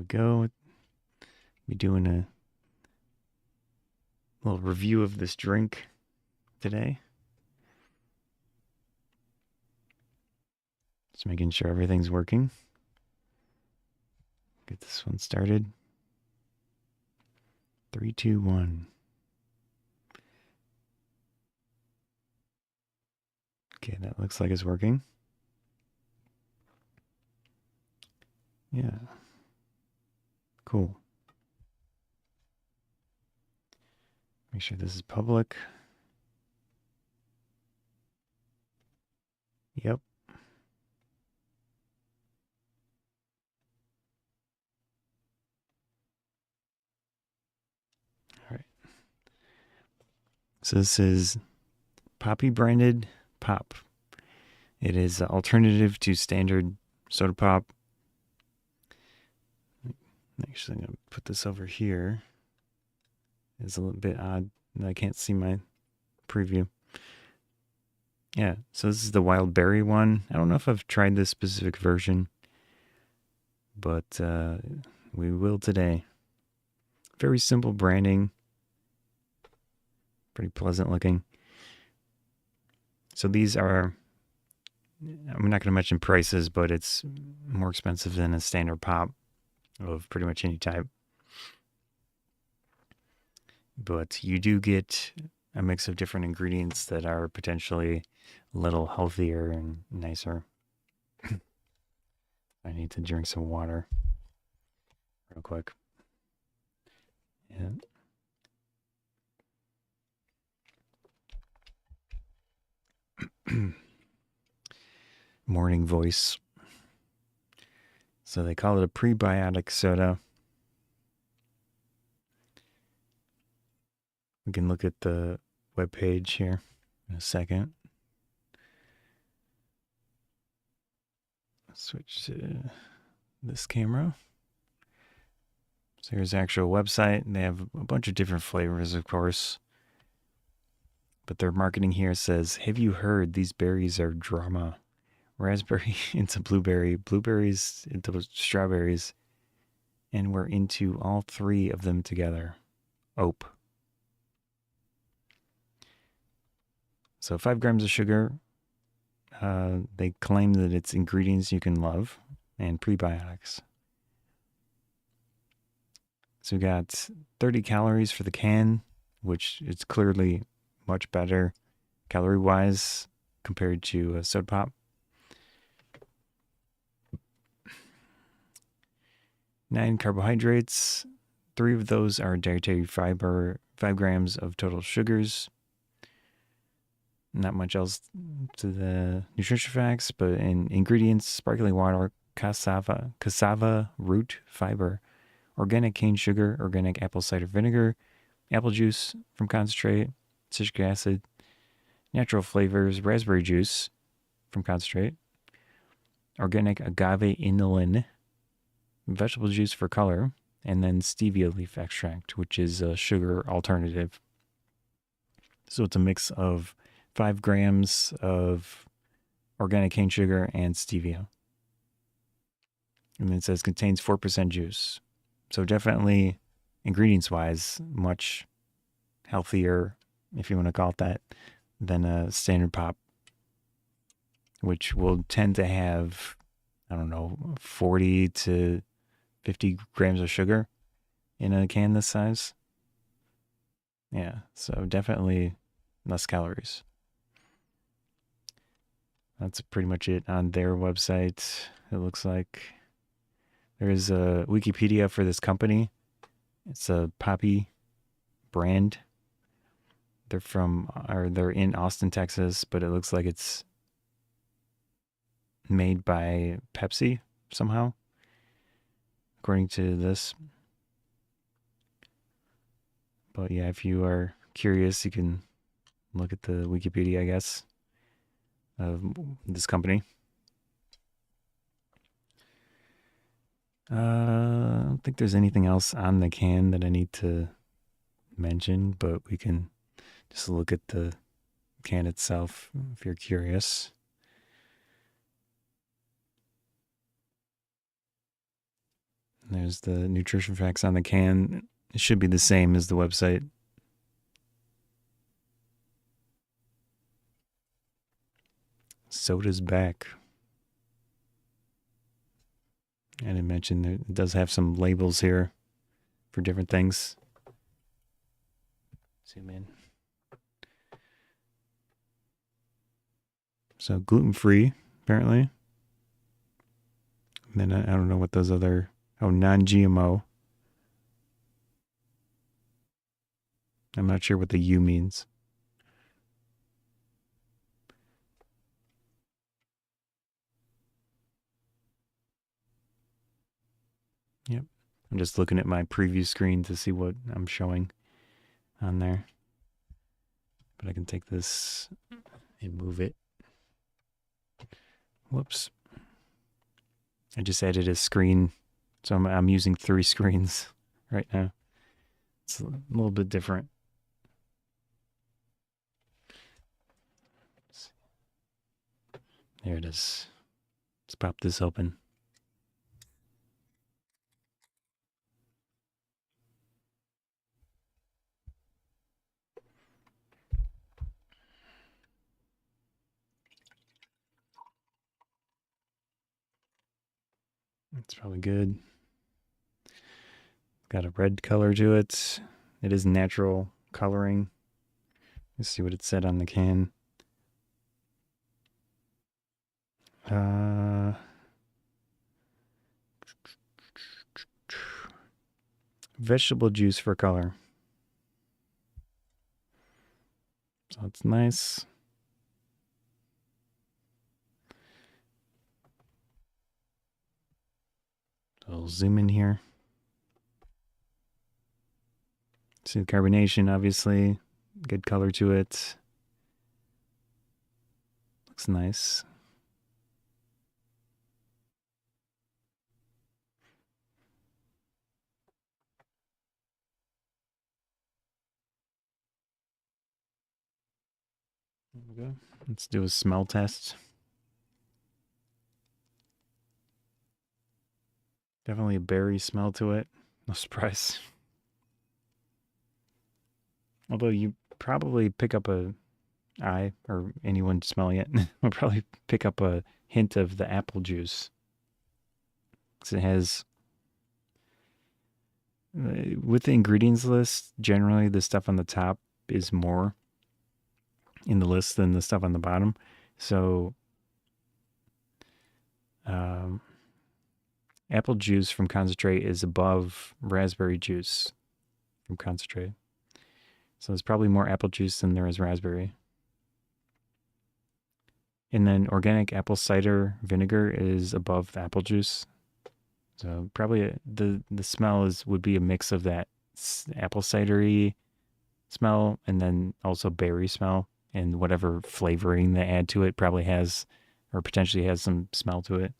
we go. Be doing a little review of this drink today. Just making sure everything's working. Get this one started. 3, 2, 1. Okay, that looks like it's working. Yeah. Cool. Make sure this is public. Yep. All right. So this is Poppi branded pop. It is an alternative to standard soda pop. Actually, I'm going to put this over here. It's a little bit odd. I can't see my preview. Yeah, so this is the wild berry one. I don't know if I've tried this specific version, but we will today. Very simple branding. Pretty pleasant looking. So these are, I'm not going to mention prices, but it's more expensive than a standard pop of pretty much any type. But you do get a mix of different ingredients that are potentially a little healthier and nicer. I need to drink some water real quick. Yeah. Morning voice. So they call it a prebiotic soda. We can look at the webpage here in a second. Switch to this camera. So here's the actual website. They have a bunch of different flavors, of course. But their marketing here says, have you heard these berries are drama? Raspberry into blueberry, blueberries into strawberries, and we're into all three of them together. Ope. So 5 grams of sugar. They claim that it's ingredients you can love and prebiotics. So we got 30 calories for the can, which is clearly much better calorie-wise compared to a soda pop. 9 carbohydrates. 3 of those are dietary fiber. 5 grams of total sugars. Not much else to the nutrition facts, but in ingredients, sparkling water, cassava root fiber, organic cane sugar, organic apple cider vinegar, apple juice from concentrate, citric acid, natural flavors, raspberry juice from concentrate, organic agave inulin, vegetable juice for color, and then stevia leaf extract, which is a sugar alternative. So it's a mix of 5 grams of organic cane sugar and stevia. And then it says contains 4% juice. So definitely, ingredients-wise, much healthier, if you want to call it that, than a standard pop, which will tend to have, I don't know, 40 to 50 grams of sugar in a can this size. Yeah, so definitely less calories. That's pretty much it on their website. It looks like there's a Wikipedia for this company. It's a Poppi brand. They're in Austin, Texas, but it looks like it's made by Pepsi somehow, according to this. But yeah, if you are curious, you can look at the Wikipedia, I guess, of this company. I don't think there's anything else on the can that I need to mention, but we can just look at the can itself if you're curious. There's the nutrition facts on the can. It should be the same as the website. Soda's back. I didn't mention it does have some labels here for different things. Zoom in. So gluten-free, apparently. And then I don't know what those other... Oh, non-GMO. I'm not sure what the U means. Yep. I'm just looking at my preview screen to see what I'm showing on there. But I can take this and move it. Whoops. I just added a screen. So I'm using 3 screens right now. It's a little bit different. There it is. Let's pop this open. That's probably good. Got a red color to it. It is natural coloring. Let's see what it said on the can. Vegetable juice for color. So it's nice. So I'll zoom in here. See the carbonation, obviously. Good color to it. Looks nice. There we go. Let's do a smell test. Definitely a berry smell to it. No surprise. Although you probably pick up or anyone smelling it will probably pick up a hint of the apple juice. Because it has, with the ingredients list, generally the stuff on the top is more in the list than the stuff on the bottom. So, apple juice from concentrate is above raspberry juice from concentrate. So there's probably more apple juice than there is raspberry. And then organic apple cider vinegar is above the apple juice. So probably the smell would be a mix of that apple cidery smell and then also berry smell, and whatever flavoring they add to it probably has or potentially has some smell to it.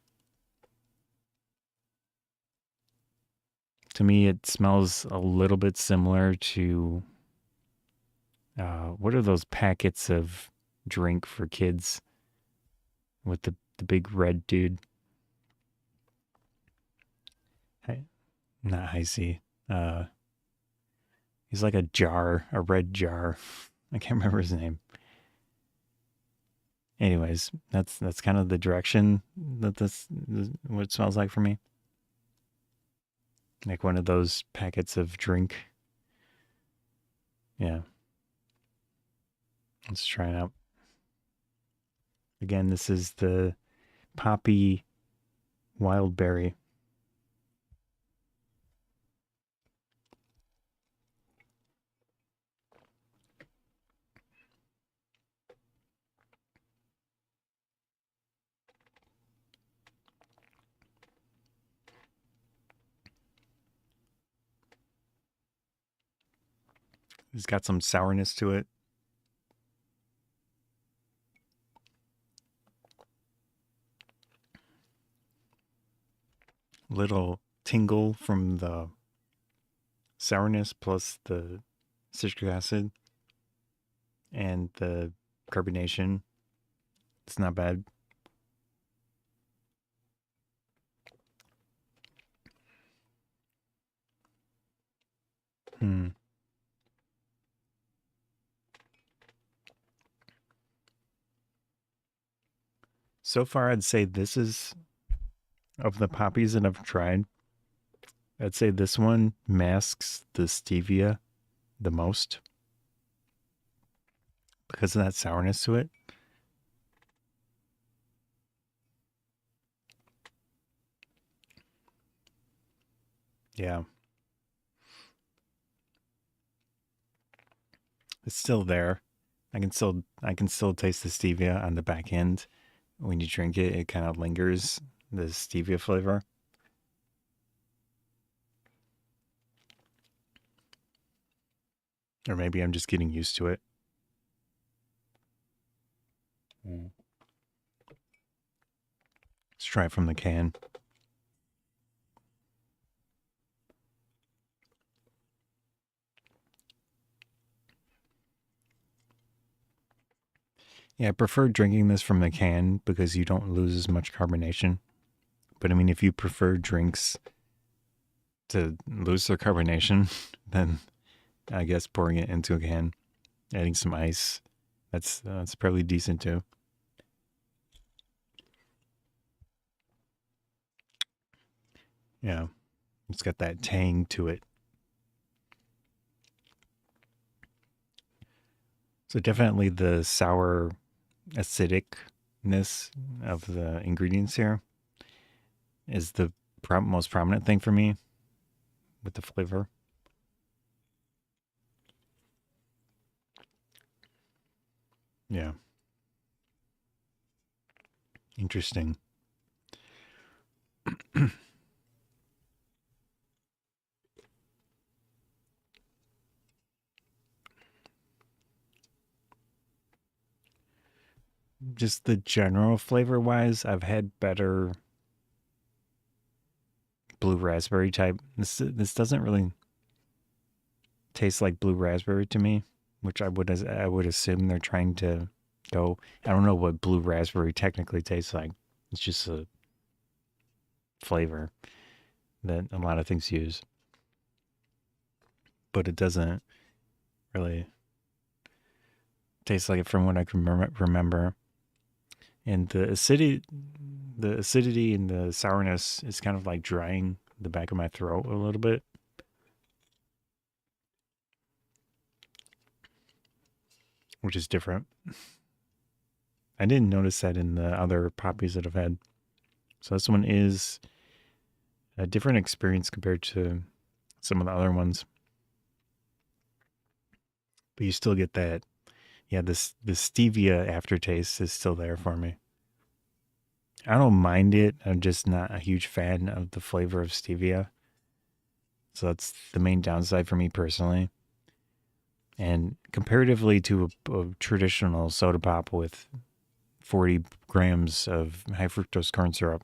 To me, it smells a little bit similar to what are those packets of drink for kids with the big red dude? Not Hi-C. He's like a jar, a red jar. I can't remember his name. Anyways, that's kind of the direction that this what it smells like for me. Like one of those packets of drink. Yeah. Let's try it out. Again, this is the Poppi wild berry. It's got some sourness to it. Little tingle from the sourness plus the citric acid and the carbonation. It's not bad. Hmm. So far, I'd say this is, of the poppies that I've tried, I'd say this one masks the stevia the most because of that sourness to it. Yeah. It's still there. I can still taste the stevia on the back end. When you drink it, it kind of lingers, the stevia flavor. Or maybe I'm just getting used to it. Mm. Let's try it from the can. Yeah, I prefer drinking this from the can because you don't lose as much carbonation. But I mean, if you prefer drinks to lose their carbonation, then I guess pouring it into a can, adding some ice, that's probably decent too. Yeah, it's got that tang to it. So definitely the sour acidicness of the ingredients here is the most prominent thing for me with the flavor. Yeah, interesting. Just the general flavor wise, I've had better blue raspberry type. This doesn't really taste like blue raspberry to me, which I would assume they're trying to go. I don't know what blue raspberry technically tastes like. It's just a flavor that a lot of things use, but it doesn't really taste like it from what I can remember. And the acidity and the sourness is kind of like drying the back of my throat a little bit, which is different. I didn't notice that in the other poppies that I've had. So this one is a different experience compared to some of the other ones, but you still get that. Yeah, the stevia aftertaste is still there for me. I don't mind it. I'm just not a huge fan of the flavor of stevia. So that's the main downside for me personally. And comparatively to a traditional soda pop with 40 grams of high fructose corn syrup,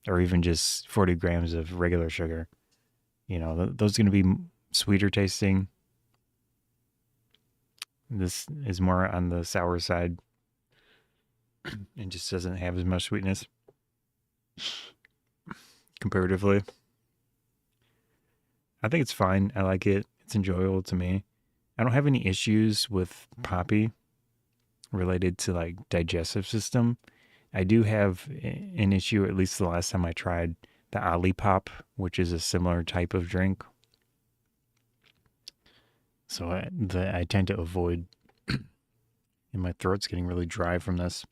or even just 40 grams of regular sugar, those are going to be sweeter tasting. This is more on the sour side and just doesn't have as much sweetness comparatively. I think it's fine. I like it. It's enjoyable to me. I don't have any issues with Poppi related to like digestive system. I do have an issue, at least the last time I tried the Olipop, which is a similar type of drink. So I tend to avoid, and my throat's getting really dry from this.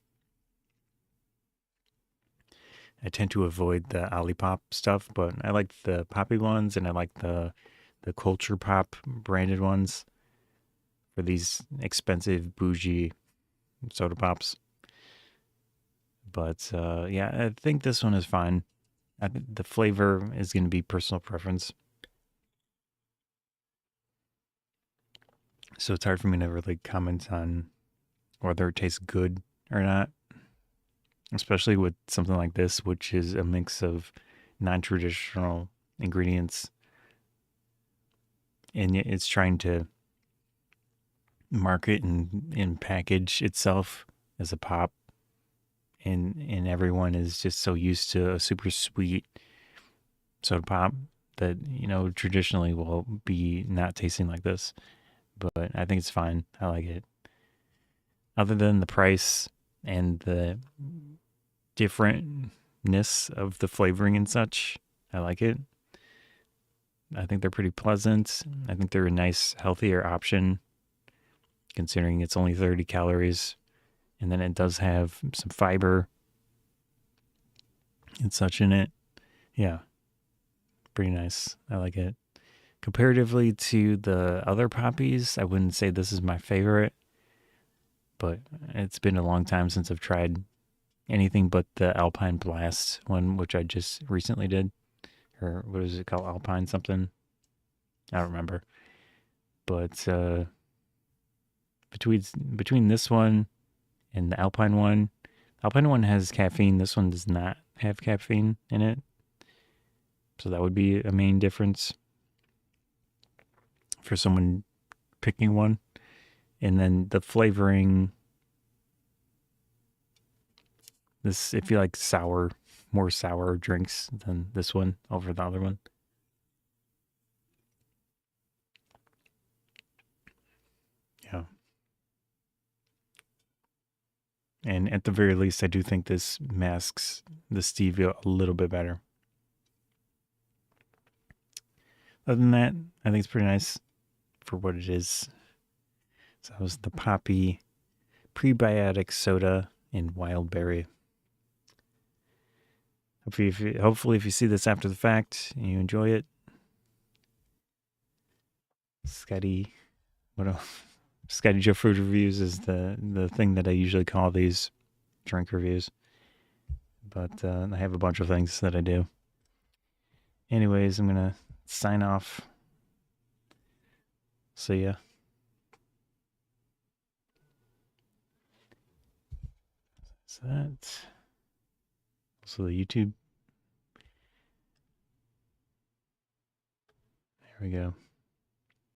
I tend to avoid the Olipop stuff, but I like the Poppy ones, and I like the Culture Pop branded ones for these expensive bougie soda pops. But yeah, I think this one is fine. The flavor is going to be personal preference, so it's hard for me to really comment on whether it tastes good or not, especially with something like this, which is a mix of non-traditional ingredients, and yet it's trying to market and package itself as a pop, and everyone is just so used to a super sweet soda pop that, traditionally will be not tasting like this. But I think it's fine. I like it. Other than the price and the differentness of the flavoring and such, I like it. I think they're pretty pleasant. I think they're a nice, healthier option considering it's only 30 calories. And then it does have some fiber and such in it. Yeah, pretty nice. I like it. Comparatively to the other Poppies, I wouldn't say this is my favorite, but it's been a long time since I've tried anything but the Alpine Blast one, which I just recently did. Or what is it called? Alpine something? I don't remember. But between this one and the Alpine one has caffeine. This one does not have caffeine in it. So that would be a main difference for someone picking one. And then the flavoring, this, if you like more sour drinks than this one over the other one. Yeah. And at the very least, I do think this masks the stevia a little bit better. Other than that, I think it's pretty nice for what it is. So that was the Poppi Prebiotic Soda in Wild Berry. Hopefully, if you see this after the fact and you enjoy it, Scotty Joe Food Reviews is the thing that I usually call these drink reviews. But I have a bunch of things that I do. Anyways, I'm going to sign off. See ya. So that. Also the YouTube. There we go.